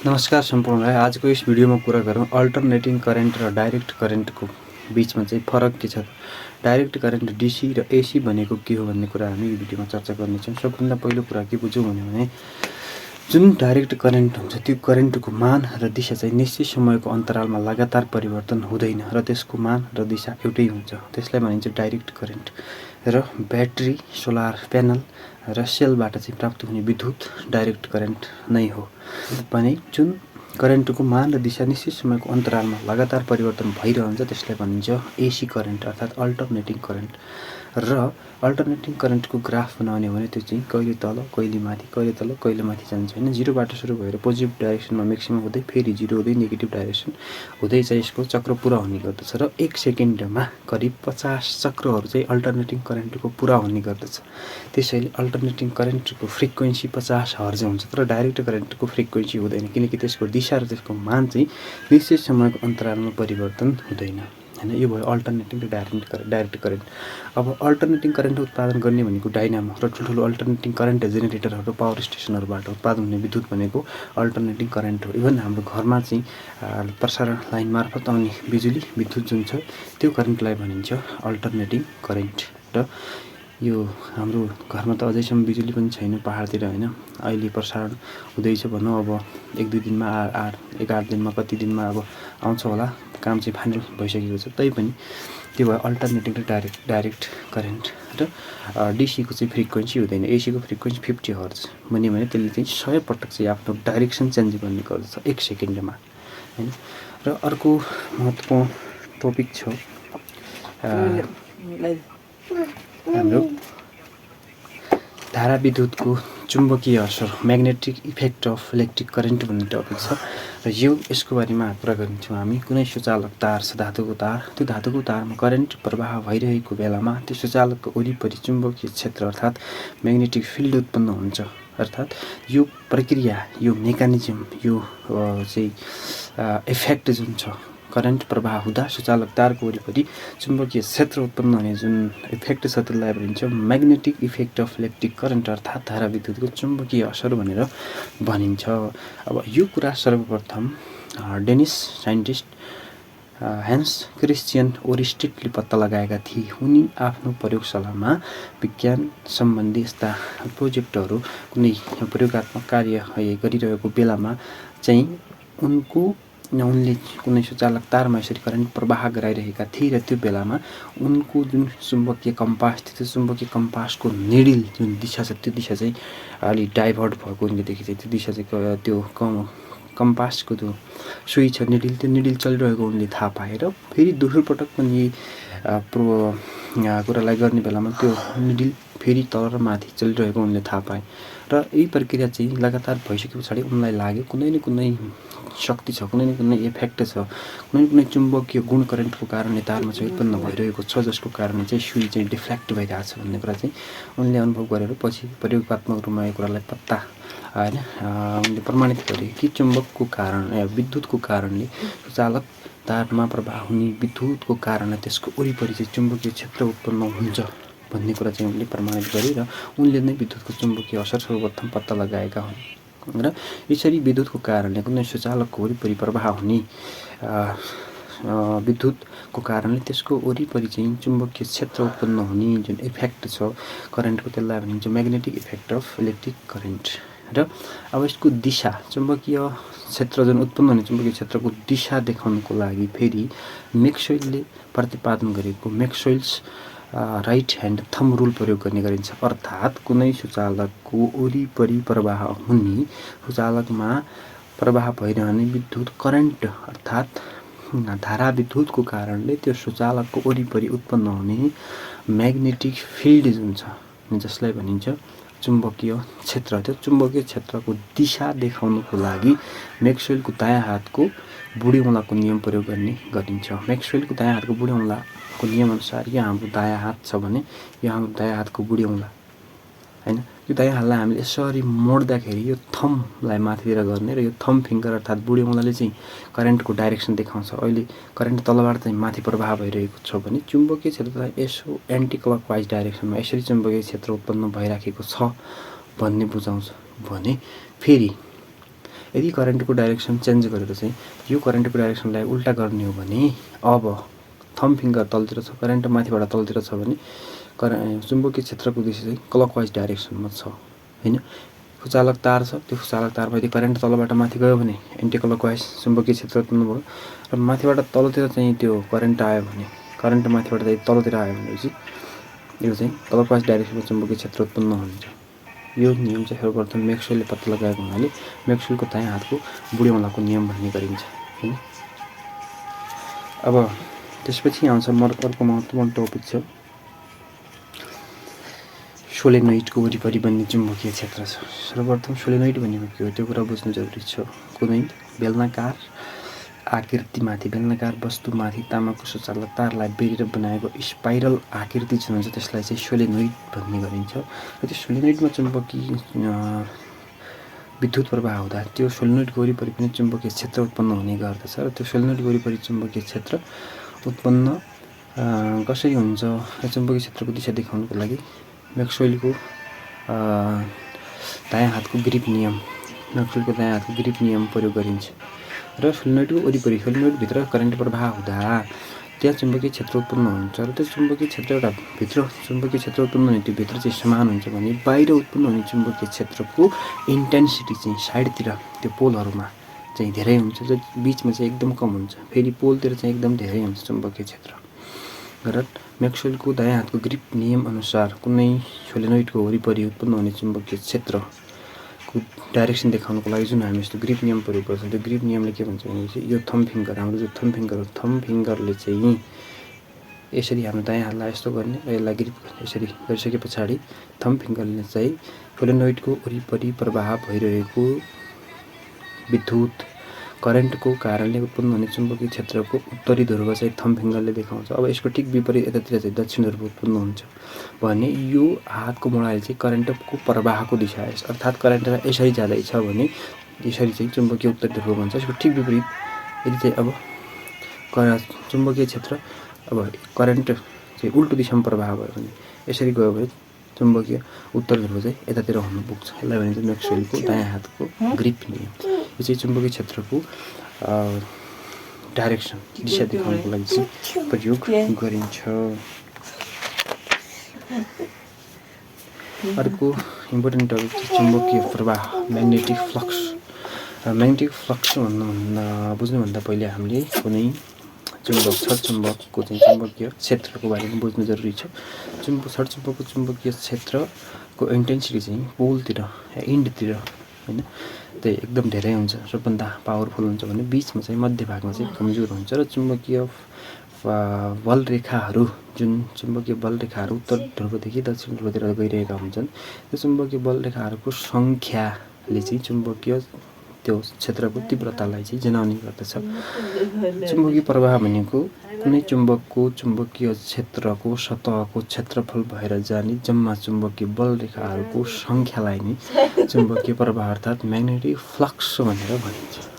नमस्कार सम्पूर्णलाई। आजको यस भिडियोमा कुरा गरौँ अल्टरनेटिङ करेन्ट र डाइरेक्ट करेन्टको बीचमा चाहिँ फरक के छ। डाइरेक्ट करेन्ट डीसी र एसी भनेको के हो भन्ने कुरा हामी यो भिडियोमा चर्चा गर्नेछौँ। सबभन्दा पहिलो कुरा के बुझौँ भने जुन डाइरेक्ट करेन्ट हुन्छ त्यो करेन्टको मान र दिशा चाहिँ निश्चित समयको अन्तरालमा लगातार परिवर्तन हुँदैन र त्यसको मान र दिशा एउटै हुन्छ। त्यसलाई भनिन्छ डाइरेक्ट करेन्ट। र ब्याट्री, सोलर प्यानल र सेलबाट चाहिँ प्राप्त हुने विद्युत डाइरेक्ट करेन्ट नै हो भने जुन करेन्टको मान र दिशा निश्चित समयको अन्तरालमा लगातार परिवर्तन भइरहन्छ त्यसलाई भनिन्छ एसी करेन्ट अर्थात् अल्टरनेटिङ करेन्ट। र अल्टरनेटिङ करेन्टको ग्राफ बनाउने हो भने त्यो चाहिँ कहिले तल कहिले माथि कहिले तल कहिले माथि जान्छ हैन। जिरोबाट सुरु भएर पोजिटिभ डाइरेक्सनमा म्याक्सिमम हुँदै फेरि जिरो हुँदै नेगेटिभ डाइरेक्सन हुँदै चाहिँ यसको चक्र पुरा हुने गर्दछ र 1 सेकेन्डमा करिब 50 चक्रहरू चाहिँ अल्टरनेटिङ करेन्टको पुरा हुने गर्दछ। त्यसैले अल्टरनेटिङ करेन्टको फ्रिक्वेन्सी 50 हर्ज हुन्छ तर डाइरेक्ट करेन्टको फ्रिक्वेन्सी हुँदैन किनकि त्यसको दिशा र त्यसको मान चाहिँ निश्चित समयको अन्तरालमा परिवर्तन हुँदैन हैन। यो भयो अल्टरनेटिङ र डाइरेक्ट करेन्ट। अब अल्टरनेटिङ करेन्ट उत्पादन गर्ने भनेको डाइनामो र ठुल्ठुलो अल्टरनेटिङ करेन्ट जेनेरेटरहरू पावर स्टेसनहरूबाट उत्पादन हुने विद्युत भनेको अल्टरनेटिङ करेन्ट हो। इभन हाम्रो घरमा चाहिँ प्रसारण लाइन मार्फत आउने बिजुली विद्युत जुन छ त्यो करेन्टलाई भनिन्छ अल्टरनेटिङ करेन्ट। र यो हाम्रो घरमा त अझैसम्म बिजुली पनि छैन पहाडतिर हैन। अहिले प्रसारण हुँदैछ भनौँ अब 1-2 दिनमा 8 दिनमा कति दिनमा अब आउँछ होला। काम चाहिँ फाइनल भइसकेको छ तैपनि त्यो भयो अल्टरनेटिङ र डाइरेक्ट करेन्ट। र डीसीको चाहिँ फ्रिक्वेन्सी हुँदैन। एसीको फ्रिक्वेन्सी 50 हर्ज भने त्यसले चाहिँ 100 पटक चाहिँ आफ्नो डाइरेक्सन चेन्ज गर्ने गर्दछ 1 सेकेन्डमा हैन। र अर्को महत्त्वपूर्ण टपिक छ हाम्रो धारा विद्युतको चुम्बकीय असर magnetic effect of electric current भन्ने टपिक छ र यसको बारेमा कुरा गर्नेछौँ हामी। कुनै सुचालक तार छ धातुको तार, त्यो धातुको तारमा करेन्ट प्रवाह भइरहेको बेलामा त्यो सुचालकको वरिपरि चुम्बकीय क्षेत्र अर्थात् म्याग्नेटिक फिल्ड उत्पन्न हुन्छ। अर्थात् यो प्रक्रिया यो मेकानिजम यो चाहिँ इफेक्ट जुन छ करेन्ट प्रवाह हुँदा सुचालक तारको वरिपरि चुम्बकीय क्षेत्र उत्पन्न हुने जुन इफेक्ट छ त्यसलाई भनिन्छ magnetic effect of electric current अर्थात् धारा विद्युतको चुम्बकीय असर भनेर भनिन्छ। अब यो कुरा सर्वप्रथम डेनिस साइन्टिस्ट ह्यान्स क्रिस्चियन ओरिस्टिडले पत्ता लगाएका थिए। उनी आफ्नो प्रयोगशालामा विज्ञान सम्बन्धी यस्ता प्रोजेक्टहरू कुनै प्रयोगात्मक कार्य गरिरहेको बेलामा चाहिँ उनले कुनै सुचालक तारमा यसरी करेन्ट प्रवाह गराइरहेका थिए र त्यो बेलामा उनको जुन चुम्बकीय कम्पास थियो त्यो चुम्बकीय कम्पासको निडिल जुन दिशा छ त्यो दिशा चाहिँ अलि डाइभर्ट भएको उनले देखेको थियो। त्यो दिशा चाहिँ त्यो कम्पासको त्यो सुई छ निडिल त्यो निडिल चलिरहेको उनले थाहा पाए र फेरि दोस्रो पटक पनि कुरालाई गर्ने बेलामा त्यो निडिल फेरि तल र माथि चलिरहेको उनले थाहा पाए र यही प्रक्रिया चाहिँ लगातार भइसके पछाडि उनलाई लाग्यो कुनै न कुनै शक्ति छ कुनै न कुनै इफेक्ट छ कुनै न कुनै चुम्बकीय गुण करेन्टको कारणले तारमा चाहिँ उत्पन्न भइरहेको छ जसको कारणले चाहिँ सुई चाहिँ डिफ्लेक्ट भइरहेको छ भन्ने कुरा चाहिँ उनले अनुभव गरेर पछि प्रयोगात्मक रूपमा यो कुरालाई पत्ता हैन उनले प्रमाणित गरे कि चुम्बकको कारण विद्युतको कारणले सुचालक तारमा प्रवाह हुने विद्युतको कारण त्यसको वरिपरि चाहिँ चुम्बकीय क्षेत्र उत्पन्न हुन्छ भन्ने कुरा चाहिँ उनले प्रमाणित गरे र उनले नै विद्युतको चुम्बकीय असर सर्वप्रथम पत्ता लगाएका हुन्। र यसरी विद्युतको कारणले कुनै सुचालकको वरिपरि प्रवाह हुने विद्युतको कारणले त्यसको वरिपरि चाहिँ चुम्बकीय क्षेत्र उत्पन्न हुने जुन इफेक्ट छ करेन्टको त्यसलाई भनिन्छ magnetic effect of electric current. र अब यसको दिशा चुम्बकीय क्षेत्र जुन उत्पन्न हुने चुम्बकीय क्षेत्रको दिशा देखाउनको लागि फेरि म्याक्सवेलले प्रतिपादन गरेको म्याक्सवेल्स राइट ह्यान्ड थम्ब रुल प्रयोग गर्ने गरिन्छ। अर्थात् कुनै सुचालकको वरिपरि प्रवाह हुने सुचालकमा प्रवाह भइरहने विद्युत करेन्ट अर्थात् धारा विद्युतको कारणले त्यो सुचालकको वरिपरि उत्पन्न हुने म्याग्नेटिक फिल्ड जुन छ जसलाई भनिन्छ चुम्बकीय क्षेत्र त्यो चुम्बकीय क्षेत्रको दिशा देखाउनको लागि म्याक्सवेलको दायाँ हातको बुढी औँलाको नियम प्रयोग गर्ने गरिन्छ। म्याक्सवेलको दायाँ हातको बुढी औँलाको नियम अनुसार यो हाम्रो दायाँ हात छ भने यो हाम्रो दायाँ हातको बुढी औँला हैन। यो दायाँ हातलाई हामीले यसरी मोड्दाखेरि यो थम्बलाई माथितिर गर्ने र यो थम्ब फिङ्गर अर्थात् बुढी औँलाले चाहिँ करेन्टको डाइरेक्सन देखाउँछ। अहिले करेन्ट तलबाट चाहिँ माथि प्रवाह भइरहेको छ भने चुम्बकीय क्षेत्रलाई यसो एन्टी क्लकवाइज डाइरेक्सनमा यसरी चुम्बकीय क्षेत्र उत्पन्न भइराखेको छ भन्ने बुझाउँछ भने फेरि यदि करेन्टको डाइरेक्सन चेन्ज गरेर चाहिँ यो करेन्टको डाइरेक्सनलाई उल्टा गर्ने हो भने अब थम्ब फिङ्गर तलतिर छ, करेन्ट माथिबाट तलतिर छ भने चुम्बकीय क्षेत्रको दिशा चाहिँ क्लकवाइज डाइरेक्सनमा छ हैन। फुचालक तार छ, त्यो फुचालक तारमा यदि करेन्ट तलबाट माथि गयो भने एन्टी क्लकवाइज चुम्बकीय क्षेत्र उत्पन्न भयो, र माथिबाट तलतिर चाहिँ त्यो करेन्ट आयो भने करेन्ट माथिबाट चाहिँ तलतिर आयो भनेपछि यो चाहिँ क्लकवाइज डाइरेक्सनमा चुम्बकीय क्षेत्र उत्पन्न हुन्छ। यो नियम चाहिँ सर्वप्रथम म्याक्सवेलले पत्ता लगाएको हुनाले म्याक्सवेलको दायाँ हातको बुढी औँलाको नियम भन्ने गरिन्छ हैन। अब त्यसपछि आउँछ अर्को महत्त्वपूर्ण टपिक छ सोलेनोइडको वरिपरि बन्ने चुम्बकीय क्षेत्र छ। सर्वप्रथम सोलेनोइड भनेको के हो त्यो कुरा बुझ्नु जरुरी छ। कुनै बेलनाकार आकृतिमाथि, बेलनाकार वस्तुमाथि तामाको सुचालक तारलाई बेरेर बनाएको स्पाइरल आकृति जुन हुन्छ त्यसलाई चाहिँ सोलेनोइड भन्ने गरिन्छ। र त्यो सोलेनोइडमा चुम्बकीय विद्युत प्रवाह हुँदा त्यो सोलेनोइडको वरिपरि पनि चुम्बकीय क्षेत्र उत्पन्न हुने गर्दछ। र त्यो सोलेनोइडको वरिपरि चुम्बकीय क्षेत्र उत्पन्न कसरी हुन्छ, चुम्बकीय क्षेत्रको दिशा देखाउनको लागि म्याक्सवेलको दायाँ हातको ग्रिप नियम प्रयोग गरिन्छ। र सोलेनोइडको वरिपरि सोलेनोइडभित्र करेन्ट प्रवाह हुँदा त्यहाँ चुम्बकीय क्षेत्र उत्पन्न हुन्छ। र त्यो चुम्बकीय क्षेत्र एउटा भित्र चुम्बकीय क्षेत्र उत्पन्न हुने त्यो भित्र चाहिँ समान हुन्छ भने बाहिर उत्पन्न हुने चुम्बकीय क्षेत्रको इन्टेन्सिटी चाहिँ साइडतिर त्यो पोलहरूमा चाहिँ धेरै हुन्छ, जो बिचमा चाहिँ एकदम कम हुन्छ। फेरि पोलतिर चाहिँ एकदम धेरै हुन्छ चुम्बकीय क्षेत्र। र म्याक्सवेलको दायाँ हातको ग्रिप नियम अनुसार कुनै सोलेनोइडको वरिपरि उत्पन्न हुने चुम्बकीय क्षेत्रको डाइरेक्सन देखाउनको लागि जुन हामी यस्तो ग्रिप नियम प्रयोग गर्छौँ, त्यो ग्रिप नियमले के भन्छ भनेपछि यो थम्ब फिङ्गर, हाम्रो जो थम्ब फिङ्गर हो, थम्ब फिङ्गरले चाहिँ यसरी हाम्रो दायाँ हातलाई यस्तो गर्ने र यसलाई ग्रिप गर्ने। यसरी गरिसके पछाडि थम्ब फिङ्गरले चाहिँ सोलेनोइडको वरिपरि प्रवाह भइरहेको विद्युत करेन्टको कारणले उत्पन्न हुने चुम्बकीय क्षेत्रको उत्तरी ध्रुव चाहिँ थम्ब फिङ्गरले देखाउँछ। अब यसको ठिक विपरीत यतातिर चाहिँ दक्षिण ध्रुव उत्पन्न हुन्छ भने यो हातको मोडाले चाहिँ करेन्टको प्रवाहको दिशा अर्थात् करेन्ट यसरी जाँदैछ भने यसरी चाहिँ चुम्बकीय उत्तरी ध्रुव भन्छ। यसको ठिक विपरीत यदि चाहिँ अब चुम्बकीय क्षेत्र अब करेन्ट चाहिँ उल्टो दिशामा प्रवाह भयो भने यसरी गयो भने चुम्बकीय उत्तर ध्रुव चाहिँ यतातिर हुनु पुग्छ। यसलाई भनिन्छ म्याक्सवेलको दायाँ हातको ग्रिप नियम। यो चाहिँ चुम्बकीय क्षेत्रको डाइरेक्सन दिशा देखाउनको लागि चाहिँ प्रयोग गरिन्छ। अर्को इम्पोर्टेन्ट टपिक चाहिँ चुम्बकीय प्रवाह, म्याग्नेटिक फ्लक्स। म्याग्नेटिक फ्लक्स बुझ्नुभन्दा पहिले हामीले कुनै चुम्बकको चाहिँ चुम्बकीय क्षेत्रको बारेमा बुझ्नु जरुरी छ। छडचुम्बकको चुम्बकीय क्षेत्रको इन्टेन्सिटी चाहिँ पोलतिर इन्डतिर हैन त्यो एकदम धेरै हुन्छ, सबभन्दा पावरफुल हुन्छ भने बिचमा चाहिँ मध्य भागमा चाहिँ कमजोर हुन्छ। र चुम्बकीय बल रेखाहरू उत्तर ध्रुवदेखि दक्षिण ध्रुवतिर गइरहेका हुन्छन्, त्यो चुम्बकीय बल रेखाहरूको सङ्ख्याले चाहिँ चुम्बकीय त्यो क्षेत्रको तीव्रतालाई चाहिँ जनाउने गर्दछ। चुम्बकीय प्रवाह भनेको कुनै चुम्बकको चुम्बकीय क्षेत्रको सतहको क्षेत्रफल भएर जाने जम्मा चुम्बकीय बल रेखाहरूको सङ्ख्यालाई नै चुम्बकीय प्रवाह अर्थात् म्याग्नेटिक फ्लक्स भनेर भनिन्छ।